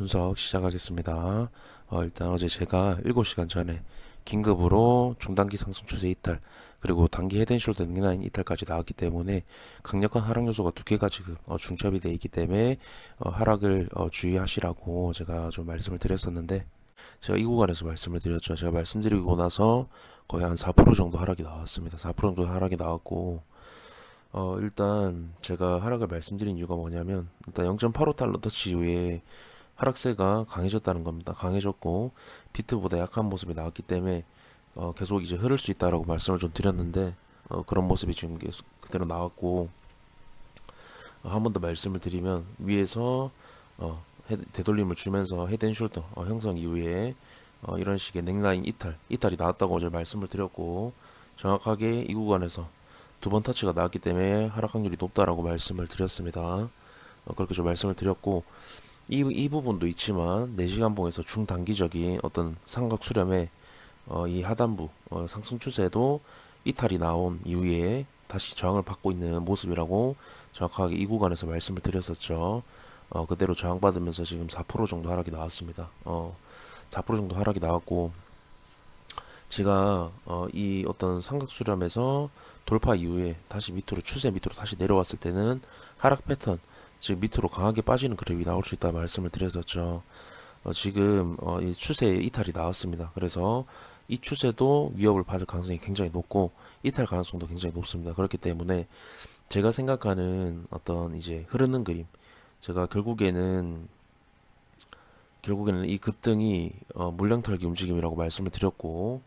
분석 시작하겠습니다. 일단 어제 제가 7시간 전에 긴급으로 중단기 상승 추세 이탈 그리고 단기 헤드앤숄더 넥라인 이탈까지 나왔기 때문에 강력한 하락 요소가 두 개가 지금 중첩이 되어 있기 때문에 하락을 주의하시라고 제가 좀 말씀을 드렸었는데, 제가 이 구간에서 말씀을 드렸죠. 제가 말씀드리고 나서 거의 한 4% 정도 하락이 나왔습니다. 4% 정도 하락이 나왔고, 일단 제가 하락을 말씀드린 이유가 뭐냐면, 일단 0.85달러 터치 이후에 하락세가 강해졌다는 겁니다. 강해졌고 비트보다 약한 모습이 나왔기 때문에 계속 이제 흐를 수 있다라고 말씀을 좀 드렸는데, 그런 모습이 지금 계속 그대로 나왔고, 한 번 더 말씀을 드리면 위에서 되돌림을 주면서 헤드앤숄더 형성 이후에 이런 식의 넥라인 이탈이 나왔다고 어제 말씀을 드렸고, 정확하게 이 구간에서 두 번 터치가 나왔기 때문에 하락 확률이 높다라고 말씀을 드렸습니다. 그렇게 좀 말씀을 드렸고, 이 부분도 있지만 4시간 봉에서 중단기적인 어떤 삼각 수렴의 이 하단부 상승 추세도 이탈이 나온 이후에 다시 저항을 받고 있는 모습이라고 정확하게 이 구간에서 말씀을 드렸었죠. 그대로 저항받으면서 지금 4% 정도 하락이 나왔습니다. 4% 정도 하락이 나왔고, 제가 이 어떤 삼각 수렴에서 돌파 이후에 다시 밑으로 추세 밑으로 다시 내려왔을 때는 하락 패턴, 즉 밑으로 강하게 빠지는 그래프가 나올 수 있다 말씀을 드렸었죠. 지금 이 추세 이탈이 나왔습니다. 그래서 이 추세도 위협을 받을 가능성이 굉장히 높고 이탈 가능성도 굉장히 높습니다. 그렇기 때문에 제가 생각하는 어떤 이제 흐르는 그림, 제가 결국에는 이 급등이 물량털기 움직임이라고 말씀을 드렸고,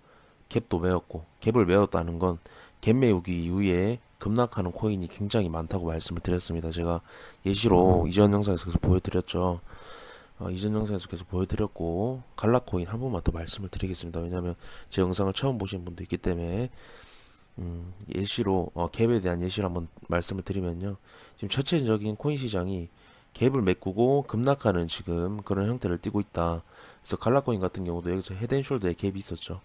갭도 메웠고, 갭을 메웠다는 건 갭 메우기 이후에 급락하는 코인이 굉장히 많다고 말씀을 드렸습니다. 제가 예시로 이전 영상에서 계속 보여드렸죠. 이전 영상에서 계속 보여드렸고, 갈라코인 한 번만 더 말씀을 드리겠습니다. 왜냐하면 제 영상을 처음 보신 분도 있기 때문에, 예시로 갭에 대한 예시를 한번 말씀을 드리면요. 지금 전체적인 코인 시장이 갭을 메꾸고 급락하는 지금 그런 형태를 띠고 있다. 그래서 갈라코인 같은 경우도 여기서 헤드앤숄더에 갭이 있었죠.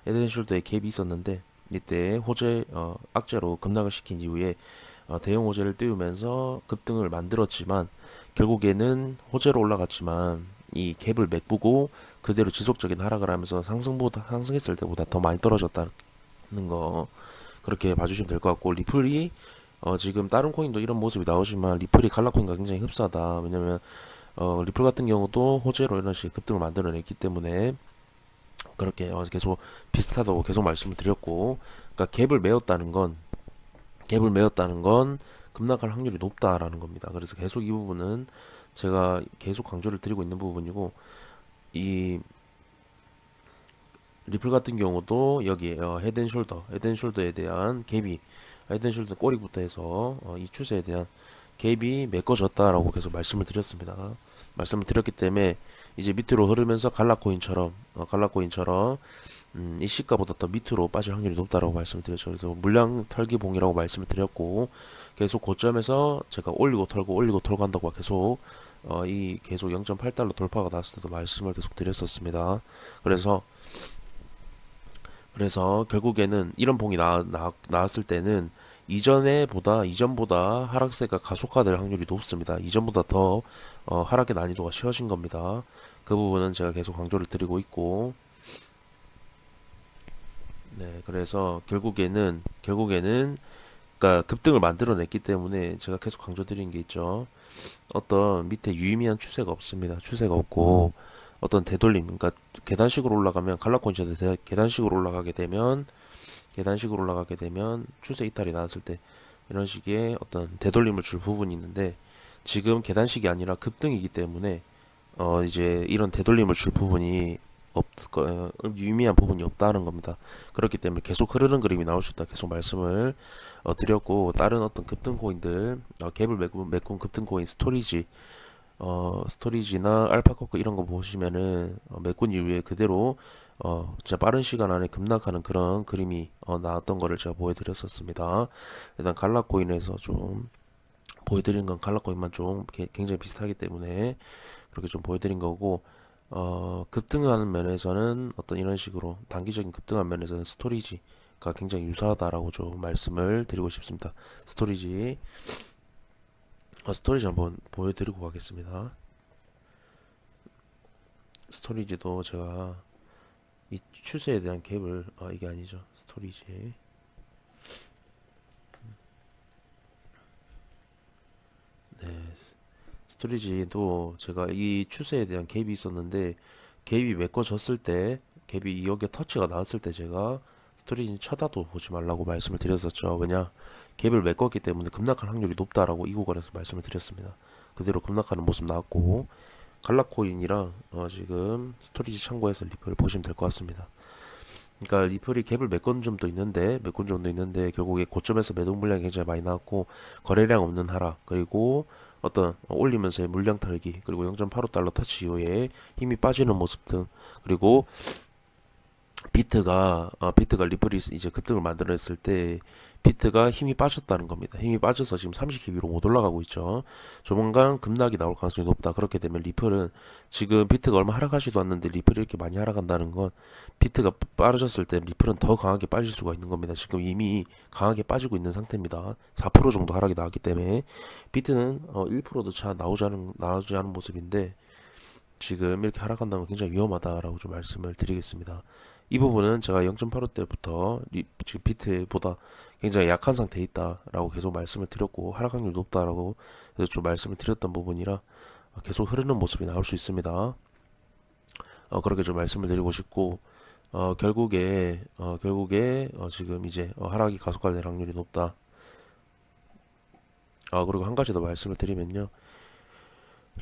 헤드앤숄더에 갭이 있었는데 이때 호재 악재로 급락을 시킨 이후에 대형 호재를 띄우면서 급등을 만들었지만, 결국에는 호재로 올라갔지만 이 갭을 메꾸고 그대로 지속적인 하락을 하면서 상승했을 때보다 더 많이 떨어졌다는 거, 그렇게 봐주시면 될 것 같고, 리플이 지금 다른 코인도 이런 모습이 나오지만 리플이 갈라코인과 굉장히 흡사하다. 왜냐면 리플 같은 경우도 호재로 이런 식의 급등을 만들어냈기 때문에 그렇게 계속 비슷하다고 계속 말씀을 드렸고, 그러니까 갭을 메웠다는 건 급락할 확률이 높다라는 겁니다. 그래서 계속 이 부분은 제가 계속 강조를 드리고 있는 부분이고, 이 리플 같은 경우도 여기 헤드앤숄더에 대한 갭이, 헤드앤숄더 꼬리부터 해서 이 추세에 대한 갭이 메꿔졌다라고 계속 말씀을 드렸습니다. 말씀을 드렸기 때문에 이제 밑으로 흐르면서 갈라코인처럼 이 시가보다 더 밑으로 빠질 확률이 높다라고 말씀을 드렸죠. 그래서 물량 털기봉이라고 말씀을 드렸고, 계속 고점에서 제가 올리고 털고 한다고 계속 계속 0.8달러 돌파가 나왔을 때도 말씀을 계속 드렸었습니다. 그래서 결국에는 이런 봉이 나왔을 때는 이전보다 하락세가 가속화될 확률이 높습니다. 이전보다 더 하락의 난이도가 쉬워진 겁니다. 그 부분은 제가 계속 강조를 드리고 있고, 네, 그래서 결국에는 그러니까 급등을 만들어냈기 때문에 제가 계속 강조드린 게 있죠. 어떤 밑에 유의미한 추세가 없습니다. 추세가 없고 어떤 되돌림, 그러니까 계단식으로 올라가면 갈라코인처럼 계단식으로 올라가게 되면 추세 이탈이 나왔을 때 이런 식의 어떤 되돌림을 줄 부분이 있는데, 지금 계단식이 아니라 급등이기 때문에 이제 이런 되돌림을 줄 부분이 유의미한 부분이 없다는 겁니다. 그렇기 때문에 계속 흐르는 그림이 나올 수 있다 계속 말씀을 드렸고, 다른 어떤 급등 코인들, 갭을 메꾼 급등 코인 스토리지나 알파코크 이런 거 보시면은 메꾼 이후에 그대로 진짜 빠른 시간 안에 급락하는 그런 그림이 나왔던 거를 제가 보여드렸었습니다. 일단 갈라코인에서 좀 보여드린 건 갈라코인만 좀 굉장히 비슷하기 때문에 그렇게 좀 보여드린 거고, 급등하는 면에서는 어떤 이런 식으로 단기적인 급등한 면에서는 스토리지가 굉장히 유사하다라고 좀 말씀을 드리고 싶습니다. 스토리지 한번 보여드리고 가겠습니다. 스토리지도 제가 이 추세에 대한 갭을 이게 아니죠. 스토리지. 네. 스토리지도 제가 이 추세에 대한 갭이 있었는데 갭이 메꿔졌을 때 갭이 여기에 터치가 나왔을 때 제가 스토리지 쳐다도 보지 말라고 말씀을 드렸었죠. 왜냐? 갭을 메꿨기 때문에 급락할 확률이 높다라고 이 구간에서 말씀을 드렸습니다. 그대로 급락하는 모습 나왔고 갈라코인이랑 지금 스토리지 참고해서 리플 보시면 될 것 같습니다. 그러니까 리플이 갭을 메꾼 점도 있는데 결국에 고점에서 매도 물량이 굉장히 많이 나왔고 거래량 없는 하락 그리고 어떤 올리면서의 물량 털기 그리고 0.85달러 터치 이후에 힘이 빠지는 모습 등 그리고 비트가 리플이 이제 급등을 만들어냈을 때 비트가 힘이 빠졌다는 겁니다. 힘이 빠져서 지금 30개 위로 못 올라가고 있죠. 조만간 급락이 나올 가능성이 높다. 그렇게 되면 리플은 지금 비트가 얼마 하락하지도 않는데 리플이 이렇게 많이 하락한다는 건 비트가 빠져졌을 때 리플은 더 강하게 빠질 수가 있는 겁니다. 지금 이미 강하게 빠지고 있는 상태입니다. 4% 정도 하락이 나왔기 때문에 비트는 1%도 차 나오지 않은 모습인데 지금 이렇게 하락한다는 건 굉장히 위험하다라고 좀 말씀을 드리겠습니다. 이 부분은 제가 0.85대부터 지금 비트보다 굉장히 약한 상태에 있다라고 계속 말씀을 드렸고 하락 확률이 높다라고 그래서 좀 말씀을 드렸던 부분이라 계속 흐르는 모습이 나올 수 있습니다. 그렇게 좀 말씀을 드리고 싶고 결국에 지금 이제 하락이 가속화될 확률이 높다. 그리고 한 가지 더 말씀을 드리면요.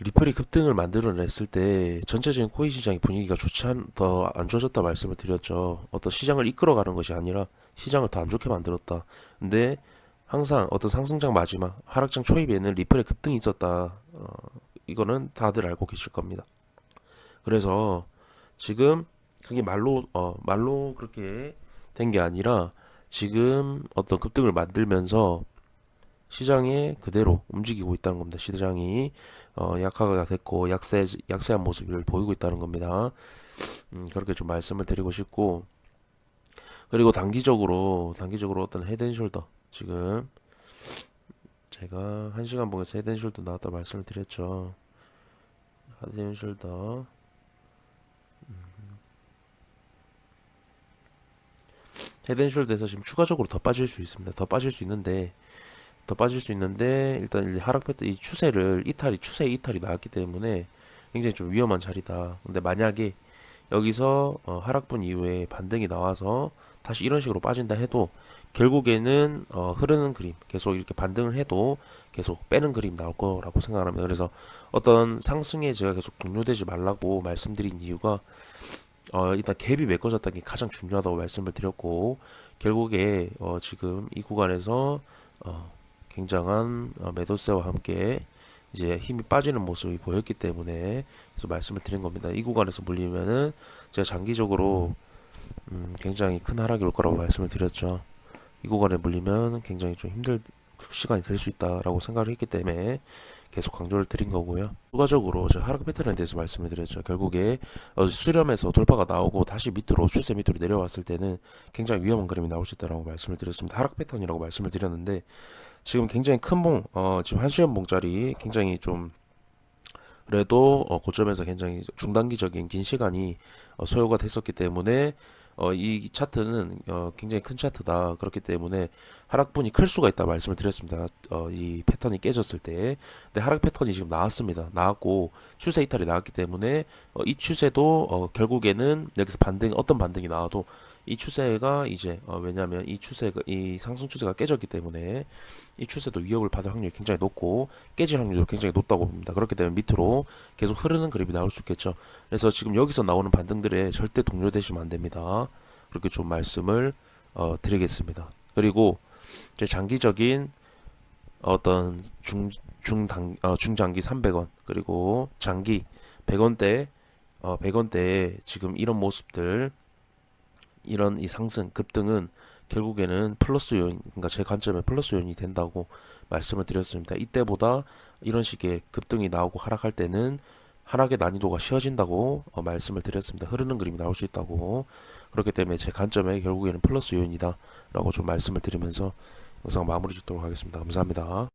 리플이 급등을 만들어냈을 때 전체적인 코인 시장의 분위기가 더 안 좋아졌다 말씀을 드렸죠. 어떤 시장을 이끌어가는 것이 아니라 시장을 더 안 좋게 만들었다. 근데 항상 어떤 상승장 마지막 하락장 초입에는 리플의 급등이 있었다. 이거는 다들 알고 계실 겁니다. 그래서 지금 그게 말로 그렇게 된 게 아니라 지금 어떤 급등을 만들면서 시장에 그대로 움직이고 있다는 겁니다. 시장이 약화가 됐고 약세한 모습을 보이고 있다는 겁니다. 그렇게 좀 말씀을 드리고 싶고 그리고 단기적으로 어떤 헤드앤숄더 지금 제가 1시간 봉에서 헤드앤숄더 나왔다 말씀을 드렸죠. 헤드앤숄더 헤드앤숄더에서 지금 추가적으로 더 빠질 수 있습니다. 더 빠질 수 있는데 일단 이 하락 패턴 이 추세 이탈이 나왔기 때문에 굉장히 좀 위험한 자리다. 근데 만약에 여기서 하락분 이후에 반등이 나와서 다시 이런 식으로 빠진다 해도 결국에는 흐르는 그림 계속 이렇게 반등을 해도 계속 빼는 그림 나올 거라고 생각합니다. 그래서 어떤 상승에 제가 계속 동요되지 말라고 말씀드린 이유가 일단 갭이 메꿔졌다는 게 가장 중요하다고 말씀을 드렸고 결국에 지금 이 구간에서 굉장한 매도세와 함께 이제 힘이 빠지는 모습이 보였기 때문에 그래서 말씀을 드린 겁니다. 이 구간에서 물리면은 제가 장기적으로 굉장히 큰 하락이 올 거라고 말씀을 드렸죠. 이 구간에 물리면 굉장히 좀 힘들 시간이 될 수 있다라고 생각을 했기 때문에 계속 강조를 드린 거고요. 추가적으로 제가 하락 패턴에 대해서 말씀을 드렸죠. 결국에 수렴에서 돌파가 나오고 다시 추세 밑으로 내려왔을 때는 굉장히 위험한 그림이 나올 수 있다라고 말씀을 드렸습니다. 하락 패턴이라고 말씀을 드렸는데 지금 굉장히 큰 지금 1시간 봉짜리 굉장히 좀 그래도 고점에서 굉장히 중단기적인 긴 시간이 소요가 됐었기 때문에 이 차트는 굉장히 큰 차트다. 그렇기 때문에 하락분이 클 수가 있다 말씀을 드렸습니다. 이 패턴이 깨졌을 때. 근데 하락 패턴이 지금 나왔습니다. 나왔고 추세 이탈이 나왔기 때문에 이 추세도 결국에는 여기서 어떤 반등이 나와도 이 추세가 이제 왜냐하면 이 상승 추세가 깨졌기 때문에 이 추세도 위협을 받을 확률이 굉장히 높고 깨질 확률도 굉장히 높다고 봅니다. 그렇기 때문에 밑으로 계속 흐르는 그림이 나올 수 있겠죠. 그래서 지금 여기서 나오는 반등들에 절대 동요되시면 안 됩니다. 그렇게 좀 말씀을 드리겠습니다. 그리고 이제 장기적인 어떤 중장기 300원 그리고 장기 100원대에 지금 이런 모습들 이런 이 상승 급등은 결국에는 플러스 요인, 그러니까 제 관점에 플러스 요인이 된다고 말씀을 드렸습니다. 이때보다 이런 식의 급등이 나오고 하락할 때는 하락의 난이도가 쉬워진다고 말씀을 드렸습니다. 흐르는 그림이 나올 수 있다고. 그렇기 때문에 제 관점에 결국에는 플러스 요인이다 라고 좀 말씀을 드리면서 영상 마무리 짓도록 하겠습니다. 감사합니다.